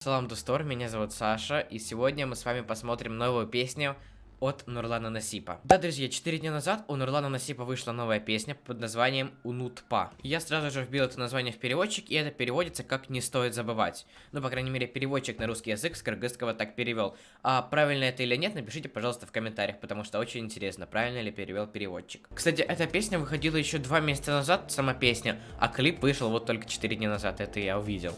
Салам Дустор, меня зовут Саша, и сегодня мы с вами посмотрим новую песню от Нурлана Насипа. Да, друзья, 4 дня назад у Нурлана Насипа вышла новая песня под названием «Унутпа». Я сразу же вбил это название в переводчик, и это переводится как «не стоит забывать». Ну, по крайней мере, переводчик на русский язык с кыргызского так перевел. А правильно это или нет, напишите, пожалуйста, в комментариях, потому что очень интересно, правильно ли перевел переводчик. Кстати, эта песня выходила еще 2 месяца назад, сама песня, а клип вышел вот только 4 дня назад, это я увидел.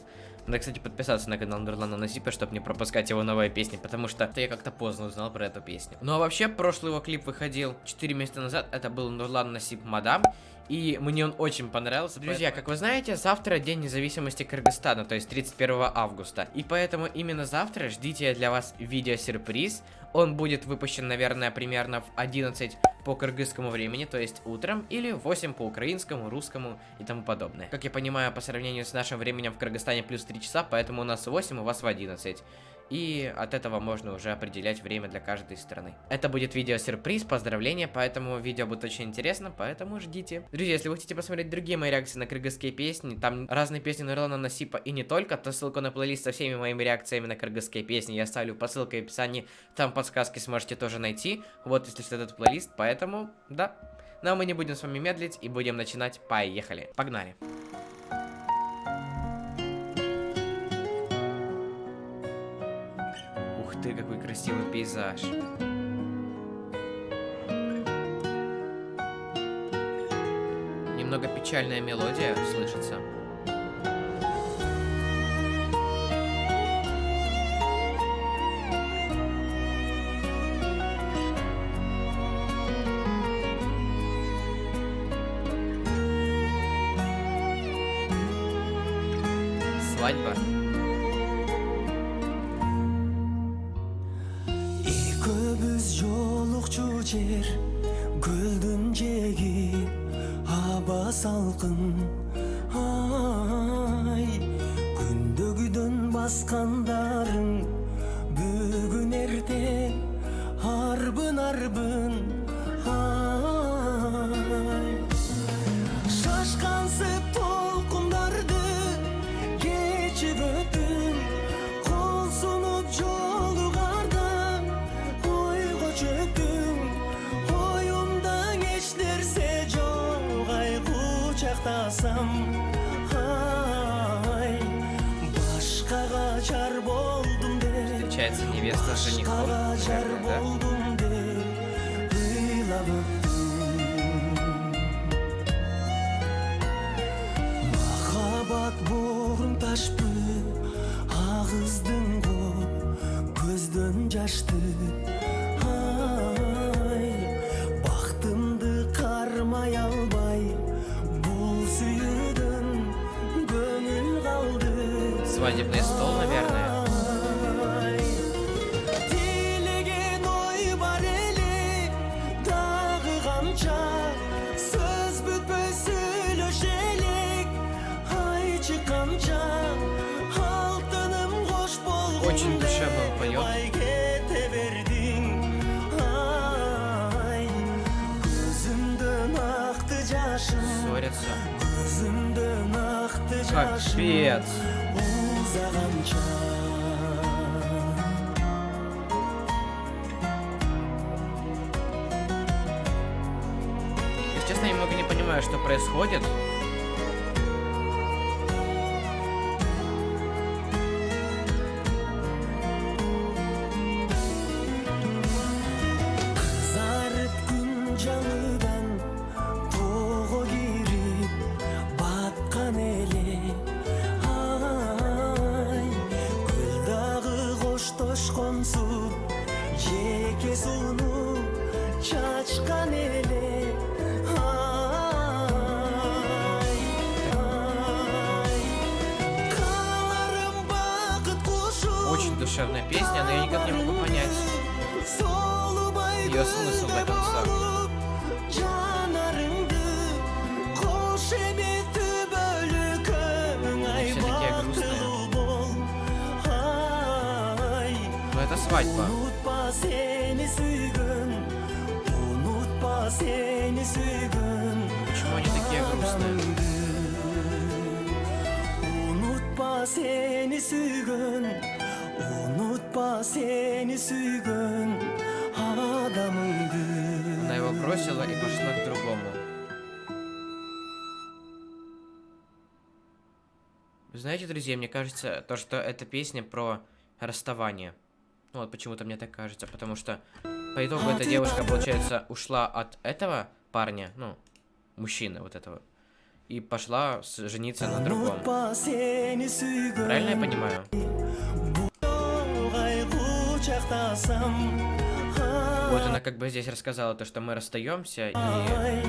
Надо, кстати, подписаться на канал Нурлана Насипа, чтобы не пропускать его новые песни, потому что я как-то поздно узнал про эту песню. Ну а вообще, прошлый его клип выходил 4 месяца назад, это был Нурлан Насип «Мадам», и мне он очень понравился. Друзья, как вы знаете, завтра День независимости Кыргызстана, то есть 31 августа, и поэтому именно завтра ждите для вас видеосюрприз. Он будет выпущен, наверное, примерно в 11 по кыргызскому времени, то есть утром, или в 8 по украинскому, русскому и тому подобное. Как я понимаю, по сравнению с нашим временем в Кыргызстане плюс 3 часа, поэтому у нас 8, у вас в 11. И от этого можно уже определять время для каждой страны. Это будет видео-сюрприз, поздравления, поэтому видео будет очень интересно, поэтому ждите. Друзья, если вы хотите посмотреть другие мои реакции на кыргызские песни, там разные песни Нурлана Насипа и не только, то ссылку на плейлист со всеми моими реакциями на кыргызские песни я оставлю по ссылке в описании, там подсказки сможете тоже найти, вот если что, этот плейлист, поэтому, да. Но мы не будем с вами медлить и будем начинать, поехали, погнали. Ух ты, какой красивый пейзаж. Немного печальная мелодия слышится. Свадьба. Көбүз жолукчу жер көлдүн жеги аба салкын ай күндөгүдөн баскандарың бүгүн эрте арбын ай шашкансып толкундарды кечип өттүм кол сунуп жолугардан ойго чөктүм оюмда эч нерсе жок ай кучактасам ай башкага жар болдум деп Встречается невеста с женихом, жар наверное, да? болдум деп ыйлап махаббат боорун ташпы агыздың коп көздөн жашты ай бактымды кармай албай бул сүйүүдөн көңүл калды Свадебный стол, наверное. Тилеген ой бар эле дагы канча сөз бүтпөй сүйлөшелик айчы камча алтыным кош болгон Очень душевно он поет. кете бердиң ай көзүмдөн акты жашым Ссорятся. көзүмдөн акты жашым Капец. узаганча Если честно, я немного не понимаю, что происходит. кызарып күн жаңыдан тоого кирип баткан эле ай көл дагы коштошконсуп жеке сууну чачкан эле ай кааларым бакыт кушу Очень душевная песня, но я никак не могу понять ее смысл до конца. Все такие грустные. Но это свадьба. Почему они такие грустные? seni suygun, unutma seni suygun adamımdı. Она его бросила и пошла к другому. Вы знаете, друзья, мне кажется, то, что эта песня про расставание. Ну вот почему-то мне так кажется, потому что по итогу эта девушка, получается, ушла от этого парня, ну, мужчины вот этого, и пошла жениться на другом. Unutma seni suygun, Правильно я понимаю? kaygı çaktasam. Вот она как бы здесь рассказала то, что мы расстаемся, и Ay,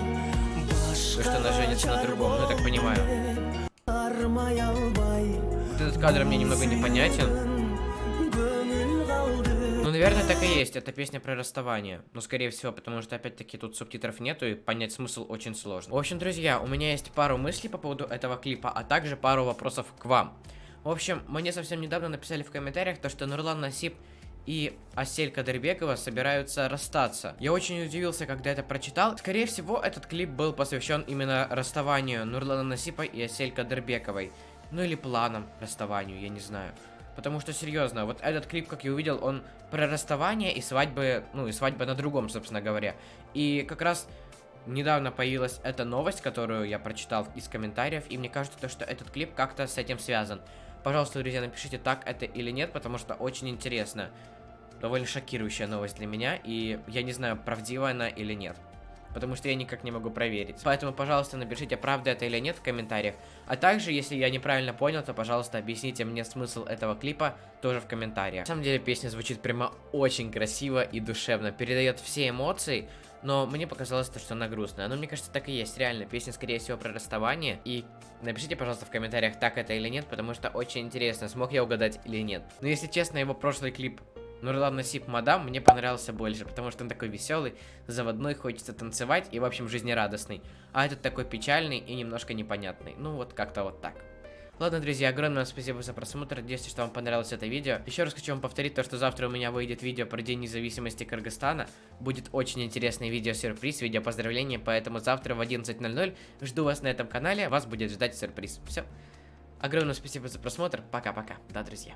то, что она женится на другом, ну, я так понимаю. Sarmay albay, Вот этот кадр мне немного непонятен. gönül kaldı. Ну, наверное, так и есть. Это песня про расставание. Ну, скорее всего, потому что, опять-таки, тут субтитров нету, и понять смысл очень сложно. В общем, друзья, у меня есть пару мыслей по поводу этого клипа, а также пару вопросов к вам. В общем, мне совсем недавно написали в комментариях то, что Нурлан Насип и Асель Кадырбекова собираются расстаться. Я очень удивился, когда это прочитал. Скорее всего, этот клип был посвящен именно расставанию Нурлана Насипа и Асель Кадырбековой. Ну или планам расставанию, я не знаю. Потому что, серьезно, вот этот клип, как я увидел, он про расставание и свадьбы, ну и свадьба на другом, собственно говоря. И как раз недавно появилась эта новость, которую я прочитал из комментариев, и мне кажется, то, что этот клип как-то с этим связан. Пожалуйста, друзья, напишите, так это или нет, потому что очень интересно. Довольно шокирующая новость для меня, и я не знаю, правдива она или нет. Потому что я никак не могу проверить. Поэтому, пожалуйста, напишите, правда это или нет в комментариях. А также, если я неправильно понял, то, пожалуйста, объясните мне смысл этого клипа тоже в комментариях. На самом деле, песня звучит прямо очень красиво и душевно, передает все эмоции, но мне показалось, что она грустная. Но мне кажется, так и есть, реально. Песня, скорее всего, про расставание. И напишите, пожалуйста, в комментариях, так это или нет, потому что очень интересно, смог я угадать или нет. Но если честно, его прошлый клип Нурлан Насип Мадам мне понравился больше, потому что он такой веселый, заводной, хочется танцевать и, в общем, жизнерадостный. А этот такой печальный и немножко непонятный. Ну, вот как-то вот так. Ладно, друзья, огромное вам спасибо за просмотр, надеюсь, что вам понравилось это видео. Еще раз хочу вам повторить то, что завтра у меня выйдет видео про День независимости Кыргызстана. Будет очень интересное видео-сюрприз, видео поздравления, поэтому завтра в 11:00 жду вас на этом канале, вас будет ждать сюрприз. Все. Огромное спасибо за просмотр, пока-пока, да, друзья.